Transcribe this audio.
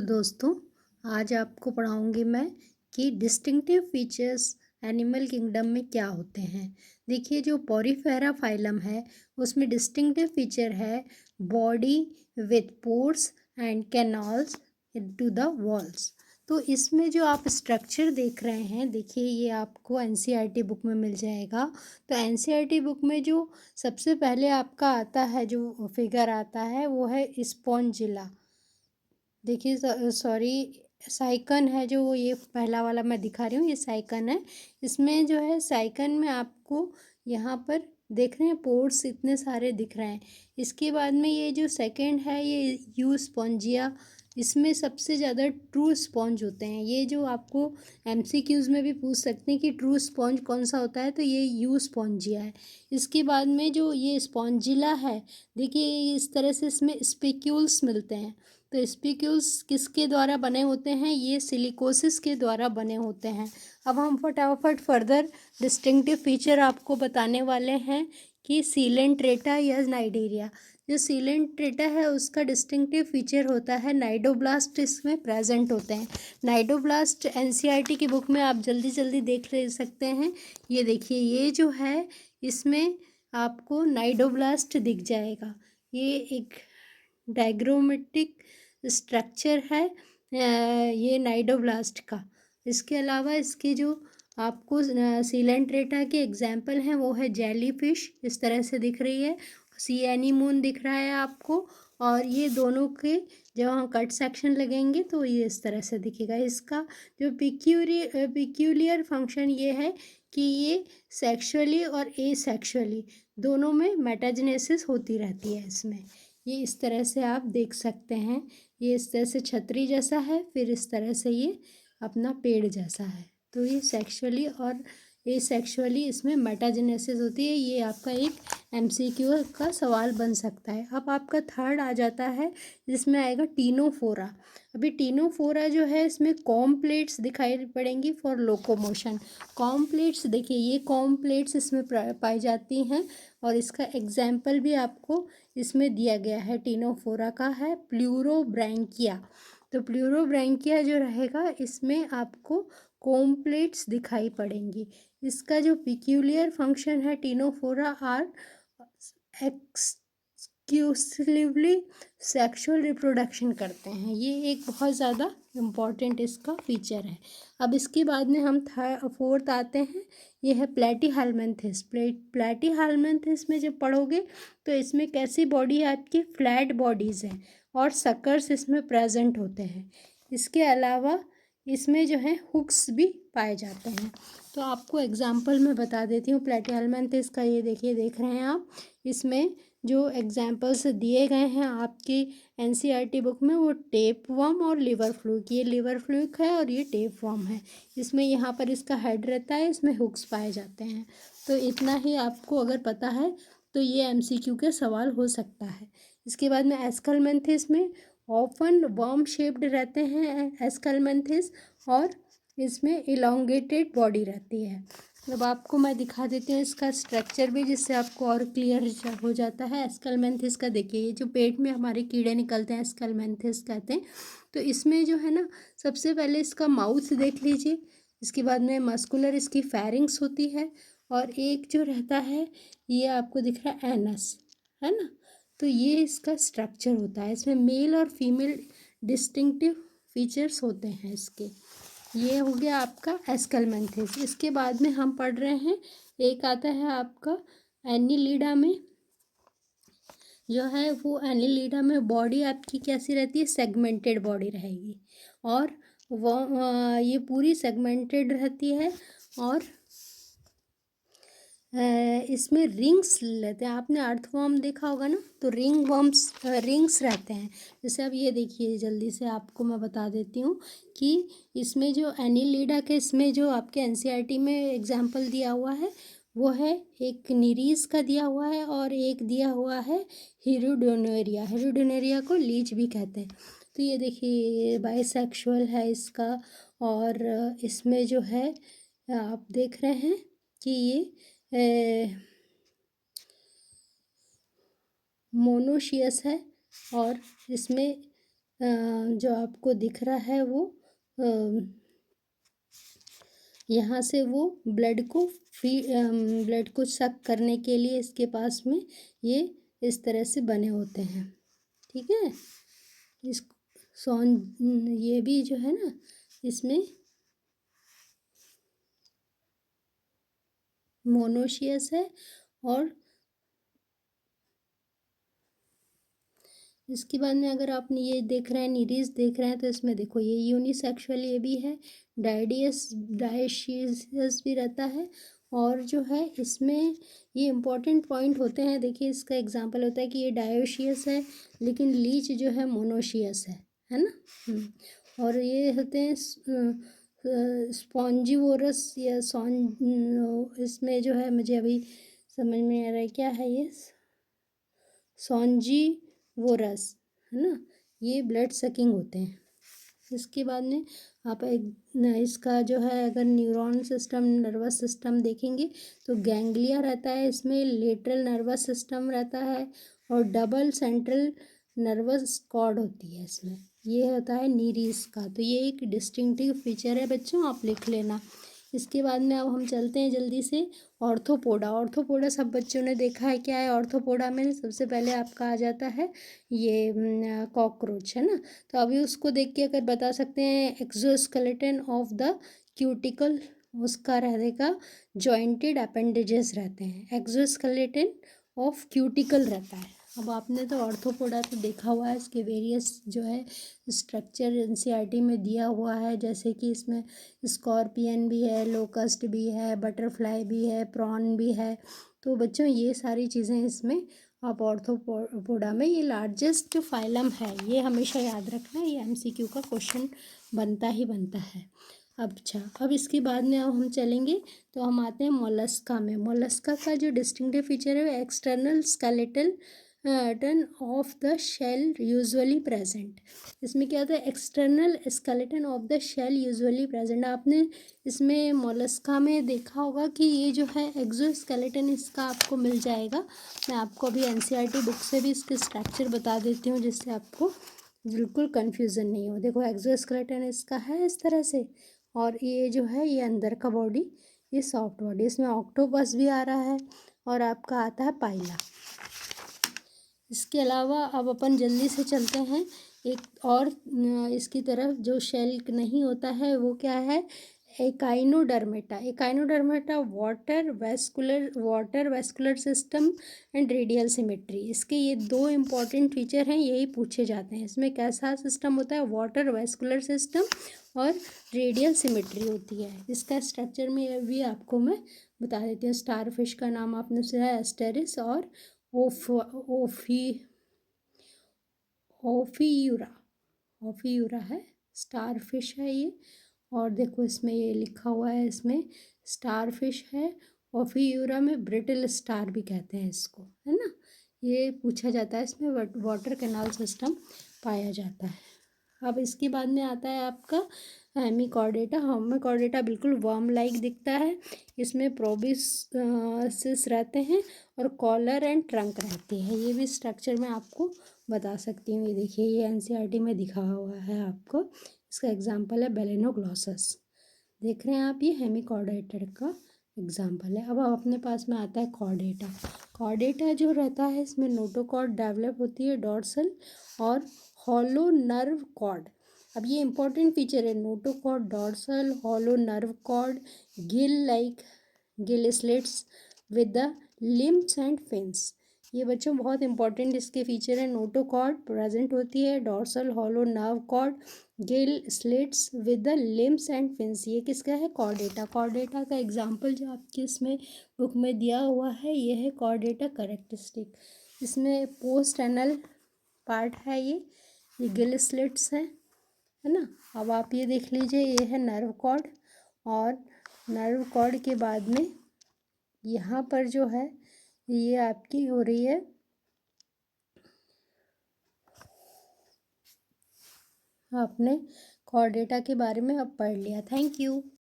दोस्तों, आज आपको पढ़ाऊँगी मैं कि डिस्टिंक्टिव फीचर्स एनिमल किंगडम में क्या होते हैं। देखिए, जो पोरीफेरा फाइलम है उसमें डिस्टिंक्टिव फीचर है body with pores and canals to the walls. तो इसमें जो आप स्ट्रक्चर देख रहे हैं, देखिए ये आपको एनसीईआरटी बुक में मिल जाएगा। तो एनसीईआरटी बुक में जो सबसे पहले आपका आता है, जो फिगर आता है वो है स्पॉन्जिला। देखिए सॉरी, साइकन है जो ये पहला वाला मैं दिखा रही हूँ, ये साइकन है। इसमें जो है साइकन में आपको यहाँ पर देख रहे हैं पोर्स इतने सारे दिख रहे हैं। इसके बाद में ये जो सेकंड है ये यू स्पॉन्जिया, इसमें सबसे ज़्यादा ट्रू स्पॉन्ज होते हैं। ये जो आपको एमसीक्यूज़ में भी पूछ सकते हैं कि ट्रू स्पॉन्ज कौन सा होता है, तो ये यू स्पॉन्जिया है। इसके बाद में जो ये स्पॉन्जिला है, देखिए इस तरह से इसमें स्पिक्यूल्स मिलते हैं। तो स्पिक्यूल्स किसके द्वारा बने होते हैं? ये सिलिकोसिस के द्वारा बने होते हैं। अब हम फटाफट फर्दर डिस्टिंक्टिव फीचर आपको बताने वाले हैं कि सीलेंट्रेटा या नाइडेरिया। जो सीलेंट्रेटा है उसका डिस्टिंक्टिव फीचर होता है नाइडोब्लास्ट, इसमें प्रेजेंट होते हैं। नाइडोब्लास्ट एनसीईआरटी की बुक में आप जल्दी जल्दी देख ले सकते हैं। ये देखिए, ये जो है इसमें आपको नाइडोब्लास्ट दिख जाएगा। ये एक डायग्रोमेटिक स्ट्रक्चर है ये नाइडोब्लास्ट का। इसके अलावा इसके जो आपको सीलेंट्रेटा के एग्जाम्पल हैं वो है जेलीफिश, इस तरह से दिख रही है। सी एनीमोन दिख रहा है आपको। और ये दोनों के जब हम कट सेक्शन लगेंगे तो ये इस तरह से दिखेगा। इसका जो पिक्यूलियर फंक्शन ये है कि ये सेक्सुअली और एसेक्सुअली दोनों में मेटाजेनेसिस होती रहती है इसमें। ये इस तरह से आप देख सकते हैं। ये इस तरह से छतरी जैसा है, फिर इस तरह से ये अपना पेड़ जैसा है। तो ये सेक्सुअली और एसेक्सुअली इसमें मेटाजेनेसिस होती है। ये आपका एक एमसीक्यू का सवाल बन सकता है। अब आपका थर्ड आ जाता है जिसमें आएगा टीनोफोरा। अभी टीनोफोरा जो है इसमें कॉम प्लेट्स दिखाई पड़ेंगी फॉर लोकोमोशन। कॉम प्लेट्स, देखिए ये कॉम प्लेट्स इसमें पाई जाती हैं और इसका एग्जाम्पल भी आपको इसमें दिया गया है। टीनोफोरा का है प्लूरोब्रैंकिया। तो प्लूरोब्रैंकिया जो रहेगा इसमें आपको कॉम प्लेट्स दिखाई पड़ेंगी। इसका जो पिक्यूलियर फंक्शन है, Ctenophora are exclusively sexual reproduction करते हैं। ये एक बहुत ज़्यादा इम्पॉर्टेंट इसका फीचर है। अब इसके बाद में हम फोर्थ आते हैं, ये है प्लेटीहेल्मिन्थेस। प्लेटीहेल्मिन्थेस में जब पढ़ोगे तो इसमें कैसी बॉडी है आपकी? फ्लैट बॉडीज़ हैं और सकर्स इसमें प्रेजेंट होते हैं। इसके अलावा इसमें जो है हुक्स भी पाए जाते हैं। तो आपको एग्जाम्पल मैं बता देती हूँ प्लेटीहेल्मिन्थेस का। ये देखिए, देख रहे हैं आप, इसमें जो एग्जाम्पल्स दिए गए हैं आपकी एनसीईआरटी बुक में वो टेप वर्म और लिवर फ्लूक। ये लिवर फ्लूक है और ये टेप वर्म है। इसमें यहाँ पर इसका हेड रहता है, इसमें हुक्स पाए जाते हैं। तो इतना ही आपको अगर पता है तो ये एमसीक्यू के सवाल हो सकता है। इसके बाद में एस्कलमेंथिस में ऑफन वर्म शेप्ड रहते हैं एस्कलमेंथिस, और इसमें इलोंगेटेड बॉडी रहती है। अब आपको मैं दिखा देती हूँ इसका स्ट्रक्चर भी, जिससे आपको और क्लियर हो जाता है एस्कलमेंथिस का। देखिए, ये जो पेट में हमारे कीड़े निकलते हैं एस्कलमेंथिस कहते हैं। तो इसमें जो है ना, सबसे पहले इसका माउथ देख लीजिए। इसके बाद में मस्कुलर इसकी फेरिंग्स होती है, और एक जो रहता है ये आपको दिख रहा है एनस, है ना। तो ये इसका स्ट्रक्चर होता है। इसमें मेल और फीमेल डिस्टिंक्टिव फीचर्स होते हैं इसके। ये हो गया आपका एस्कलमेंथिस। इसके बाद में हम पढ़ रहे हैं, एक आता है आपका एनिलिडा में। जो है वो एनिलिडा में बॉडी आपकी कैसी रहती है? सेगमेंटेड बॉडी रहेगी, और वो ये पूरी सेगमेंटेड रहती है। और इसमें रिंग्स रहते हैं। आपने अर्थवर्म देखा होगा ना, तो रिंग्स रहते हैं। जैसे अब ये देखिए, जल्दी से आपको मैं बता देती हूँ कि इसमें जो एनिलिडा के इसमें जो आपके एनसीईआरटी में एग्जाम्पल दिया हुआ है वो है एक निरीज का दिया हुआ है, और एक दिया हुआ है हिरुडोनेरिया। हिरुडोनेरिया को लीच भी कहते हैं। तो ये देखिए, बाइसेक्सुअल है इसका। और इसमें जो है आप देख रहे हैं कि ये मोनोशियस है, और इसमें जो आपको दिख रहा है वो यहाँ से वो ब्लड को ब्लड को सक करने के लिए इसके पास में ये इस तरह से बने होते हैं। ठीक है, इस ये भी जो है ना, इसमें मोनोशियस है। और इसके बाद में अगर आप ये देख रहे हैं, निरीज देख रहे हैं, तो इसमें देखो ये यूनिसेक्सुअल ये भी है, डायशियस भी रहता है। और जो है इसमें ये इम्पोर्टेंट पॉइंट होते हैं। देखिए इसका एग्जांपल होता है कि ये डायोशियस है, लेकिन लीच जो है मोनोशियस है ना। और ये होते हैं स्पॉन्जिवोरस या इसमें जो है मुझे अभी समझ में आ रहा है क्या है ये, सॉन्जिवोरस है ना, ये ब्लड सकिंग होते हैं। इसके बाद में आप इसका जो है अगर न्यूरॉन सिस्टम, नर्वस सिस्टम देखेंगे तो गैंग्लिया रहता है, इसमें लेटरल नर्वस सिस्टम रहता है और डबल सेंट्रल नर्वस कॉर्ड होती है इसमें। ये होता है नीरीस का। तो ये एक डिस्टिंक्टिव फीचर है बच्चों, आप लिख लेना। इसके बाद में अब हम चलते हैं जल्दी से ऑर्थोपोडा। ऑर्थोपोडा सब बच्चों ने देखा है क्या है। ऑर्थोपोडा में सबसे पहले आपका आ जाता है ये कॉकरोच है ना। तो अभी उसको देख के अगर बता सकते हैं एक्सोस्केलेटन ऑफ द क्यूटिकल, उसका रहेगा जॉइंटेड अपेंडेजेस रहते हैं, एक्सोस्केलेटन ऑफ क्यूटिकल रहता है। अब आपने तो ऑर्थोपोडा तो देखा हुआ है, इसके वेरियस जो है स्ट्रक्चर एनसीईआरटी में दिया हुआ है, जैसे कि इसमें स्कॉर्पियन भी है, लोकस्ट भी है, बटरफ्लाई भी है, प्रॉन भी है। तो बच्चों ये सारी चीज़ें इसमें आप ऑर्थोपोडा में, ये लार्जेस्ट जो फाइलम है, ये हमेशा याद रखना, ये एमसीक्यू का क्वेश्चन बनता ही बनता है। अच्छा, अब इसके बाद में अब हम चलेंगे तो हम आते हैं मोलस्का में। मोलस्का का जो डिस्टिंक्टिव फीचर है वो external skeleton of the shell usually present. इसमें क्या होता है, external skeleton of the shell usually present. आपने इसमें मोलस्का में देखा होगा कि ये जो है एक्सोस्केलेटन इसका आपको मिल जाएगा। मैं आपको अभी एनसीईआरटी बुक से भी इसके स्ट्रक्चर बता देती हूँ, जिससे आपको बिल्कुल कन्फ्यूज़न नहीं हो। देखो एक्सोस्केलेटन इसका है इस तरह से, और ये जो है ये अंदर का बॉडी, ये सॉफ्ट बॉडी। इसमें ऑक्टोपस भी आ रहा है और आपका आता है पाइला। इसके अलावा अब अपन जल्दी से चलते हैं एक और इसकी तरफ, जो शेल नहीं होता है वो क्या है, echinodermata. Echinodermata water vascular system and radial symmetry. इसके ये दो इम्पॉर्टेंट फीचर हैं, यही पूछे जाते हैं। इसमें कैसा सिस्टम होता है, वाटर वेस्कुलर सिस्टम और रेडियल सिमेट्री होती है। इसका स्ट्रक्चर में भी आपको मैं बता देती हूँ। स्टारफिश का नाम आपने सुना है एस्टेरिस और ओफियूरा है, स्टारफिश है ये। और देखो इसमें ये लिखा हुआ है, इसमें स्टारफिश है। ओफियूरा में ब्रिटल स्टार भी कहते हैं इसको, है ना। ये पूछा जाता है, इसमें वाटर कैनाल सिस्टम पाया जाता है। अब इसके बाद में आता है आपका हेमिकॉर्डेटा। हेमिकॉर्डेटा बिल्कुल वर्म लाइक दिखता है। इसमें प्रोबिस रहते हैं और कॉलर एंड ट्रंक रहती है। ये भी स्ट्रक्चर में आपको बता सकती हूँ। ये देखिए ये एनसीईआरटी में दिखा हुआ है आपको। इसका एग्जांपल है बेलेनोग्लॉसस। देख रहे हैं आप, ये हेमिकॉर्डेटा का एग्जाम्पल है। अब अपने पास में आता है कॉर्डेटा। कॉर्डेटा जो रहता है, इसमें नोटोकॉर्ड डेवलप होती है, डॉर्सल और हॉलो नर्व कॉर्ड। अब ये इंपॉर्टेंट फीचर है, notochord, dorsal, hollow nerve cord, gill slits with the limbs and fins. ये बच्चों बहुत इंपॉर्टेंट इसके फीचर है। नोटोकॉर्ड प्रेजेंट होती है, dorsal hollow nerve cord, gill slits with the limbs and fins. ये किसका है, कॉर्डेटा। कॉर्डेटा का एग्जाम्पल जो आपके इसमें बुक में दिया हुआ है, ये है कॉर्डेटा कैरेक्टरिस्टिक। इसमें पोस्ट एनल पार्ट है, ये गिल स्लिट्स है ना। अब आप ये देख लीजिए, ये है नर्व कॉर्ड, और नर्व कॉर्ड के बाद में यहाँ पर जो है ये आपकी हो रही है, आपने कॉर्डेटा के बारे में अब पढ़ लिया। Thank you.